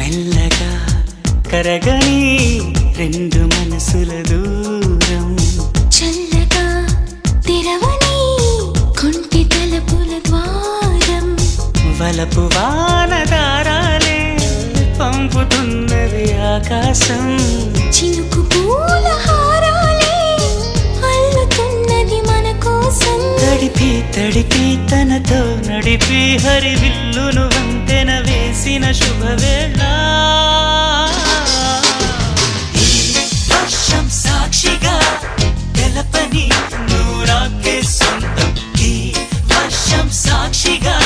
మెల్లగా కరగని రెండు మనసుల దూరం చల్లగా తెరవని కొంటి తలుపుల ద్వారం వలపు వానదారాలే పంపుతున్నది ఆకాశం చినుకు పూల హారాలే అల్లుతున్నది మన కోసం తడిపి తడిపి తనతో నడిపి హరివిల్లును వంతెన వేసిన శుభవేళ ఈ వర్షం సాక్షిగా తెలపని నూరాకే సొంతం ఈ వర్షం సాక్షిగా